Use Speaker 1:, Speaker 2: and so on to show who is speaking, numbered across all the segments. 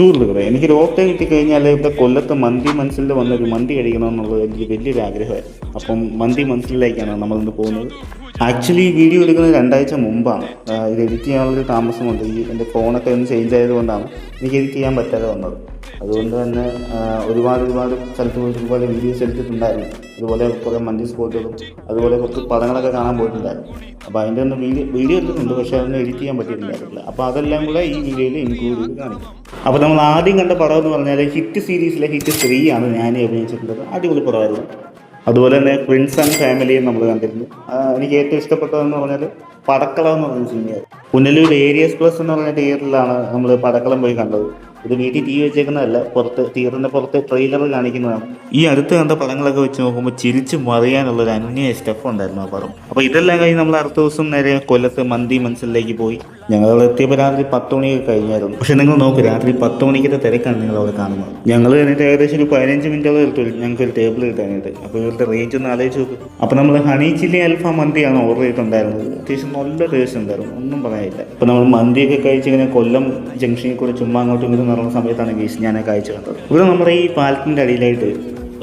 Speaker 1: സുഹൃത്തുക്കളെ, എനിക്ക് ലോട്ടറി കിട്ടിക്കഴിഞ്ഞാൽ ഇവിടെ കൊല്ലത്ത് മന്തി മനസ്സിൽ വന്നൊരു മന്തി കഴിക്കണമെന്നുള്ളത് എനിക്ക് വലിയൊരു ആഗ്രഹമായിരുന്നു. അപ്പം മന്തി മനസ്സിലേക്കാണ് നമ്മളിന്ന് പോകുന്നത്. ആക്ച്വലി ഈ വീഡിയോ എടുക്കുന്നത് 2 ആഴ്ച മുമ്പാണ്. ഇത് എഡിറ്റ് ചെയ്യാനുള്ളൊരു താമസമുണ്ട്. എൻ്റെ ഫോണൊക്കെ ഒന്ന് ചേഞ്ച് ആയതുകൊണ്ടാണ് എനിക്ക് എഡിറ്റ് ചെയ്യാൻ പറ്റാതെ വന്നത്. അതുകൊണ്ട് തന്നെ ഒരുപാട് സ്ഥലത്ത് പോയിട്ട് ഒരുപാട് വീഡിയോസ് എടുത്തിട്ടുണ്ടായിരുന്നു. അതുപോലെ കുറേ മന്തി സ്പോട്ടുകളും അതുപോലെ കുറച്ച് പടങ്ങളൊക്കെ കാണാൻ പോയിട്ടുണ്ടായിരുന്നു. അപ്പോൾ അതിൻ്റെ ഒന്ന് വീഡിയോ എടുത്തിട്ടുണ്ട്, പക്ഷേ അതൊന്നും എഡിറ്റ് ചെയ്യാൻ പറ്റിയിട്ടുണ്ടായിരുന്നില്ല. അപ്പോൾ അതെല്ലാം കൂടെ ഈ വീഡിയോയിൽ ഇൻക്ലൂഡ് ചെയ്ത് കാണിക്കും. അപ്പോൾ നമ്മൾ ആദ്യം കണ്ട പടം എന്ന് പറഞ്ഞാൽ ഹിറ്റ് സീരീസിലെ ഹിറ്റ് 3 ആണ് ഞാൻ അഭിനയിച്ചിട്ടുള്ളത്. അടിപൊളി പടമായിരുന്നു. അതുപോലെ തന്നെ പ്രിൻസ് ആൻഡ് ഫാമിലിയും നമ്മൾ കണ്ടിരുന്നു. എനിക്ക് ഏറ്റവും ഇഷ്ടപ്പെട്ടതെന്ന് പറഞ്ഞാൽ പടക്കളം എന്ന് പറഞ്ഞ സിനിമയായിരുന്നു. പുനലൂർ ഏരിയസ് പ്ലസ് എന്ന് പറഞ്ഞ തിയേറ്ററിലാണ് നമ്മൾ പടക്കളം പോയി കണ്ടത്. ഇത് വീട്ടിൽ ടി വി വെച്ചേക്കുന്നതല്ല, പുറത്ത് തിയേറ്ററിൻ്റെ പുറത്ത് ട്രെയിലർ കാണിക്കുന്നതാണ്. ഈ അടുത്ത് കണ്ട പടങ്ങളൊക്കെ വെച്ച് നോക്കുമ്പോൾ ചിരിച്ച് മറിയാനുള്ളൊരു അന്യ സ്റ്റഫ് ഉണ്ടായിരുന്നു ആ പടം. അപ്പോൾ ഇതെല്ലാം കഴിഞ്ഞ് നമ്മൾ അടുത്ത ദിവസം നേരെ കൊല്ലത്ത് മന്തി മനസ്സിലേക്ക് പോയി. ഞങ്ങൾ എത്തിയപ്പോൾ രാത്രി 10 മണിയൊക്കെ കഴിഞ്ഞായിരുന്നു. പക്ഷെ നിങ്ങൾ നോക്ക്, രാത്രി 10 മണിക്കത്തെ തിരക്കാണ് നിങ്ങൾ അവിടെ കാണുന്നത്. ഞങ്ങൾ എന്നിട്ട് ഏകദേശം ഒരു 15 മിനിറ്റോളം എടുത്തു ഞങ്ങൾക്ക് ഒരു ടേബിൾ കിട്ടാനായിട്ട്. അപ്പോൾ ഇവരുടെ റേഞ്ച് ഒന്ന് ആലോചിച്ച് നോക്കും. അപ്പോൾ നമ്മൾ ഹണി ചില്ലി അൽഫാം മന്തിയാണ് ഓർഡർ ചെയ്തിട്ടുണ്ടായിരുന്നത്. അത്യാവശ്യം നല്ല ടേസ്റ്റ് ഉണ്ടായിരുന്നു, ഒന്നും പറയാനില്ല. അപ്പോൾ നമ്മൾ മന്തിയൊക്കെ കഴിച്ച് ഇങ്ങനെ കൊല്ലം ജംഗ്ഷനിൽ കൂടെ ചുമ്മാ അങ്ങോട്ടും ഇങ്ങോട്ടും നടന്ന സമയത്താണ് ഞാൻ കാഴ്ച കണ്ടത്. ഇവിടെ നമ്മുടെ ഈ പാലത്തിൻ്റെ അടിയിലായിട്ട്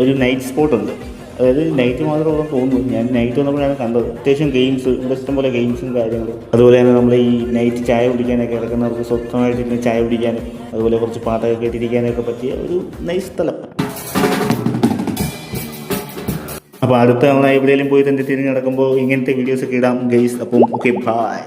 Speaker 1: ഒരു നൈറ്റ് സ്പോട്ട് ഉണ്ട്. അതായത് നൈറ്റ് മാത്രമുള്ള തോന്നുന്നു. ഞാൻ നൈറ്റ് വന്നപ്പോഴാണ് കണ്ടത്. അത്യാവശ്യം ഗെയിംസ്, ഇവിടെ ഇഷ്ടംപോലെ ഗെയിംസും കാര്യങ്ങളും. അതുപോലെ തന്നെ നമ്മൾ ഈ നൈറ്റ് ചായ കുടിക്കാനൊക്കെ ഇറക്കുന്നവർക്ക് സ്വന്തമായിട്ട് ചായ കുടിക്കാനും അതുപോലെ കുറച്ച് പാട്ടൊക്കെ കേട്ടിരിക്കാനൊക്കെ പറ്റിയ ഒരു നൈസ് സ്ഥലം. അപ്പോൾ അടുത്ത തവണ എവിടെയെങ്കിലും പോയിട്ട് എൻ്റെ തിരിഞ്ഞ് നടക്കുമ്പോൾ ഇങ്ങനത്തെ വീഡിയോസൊക്കെ ഇടാം ഗൈസ്. അപ്പം ഓക്കെ, ബൈ.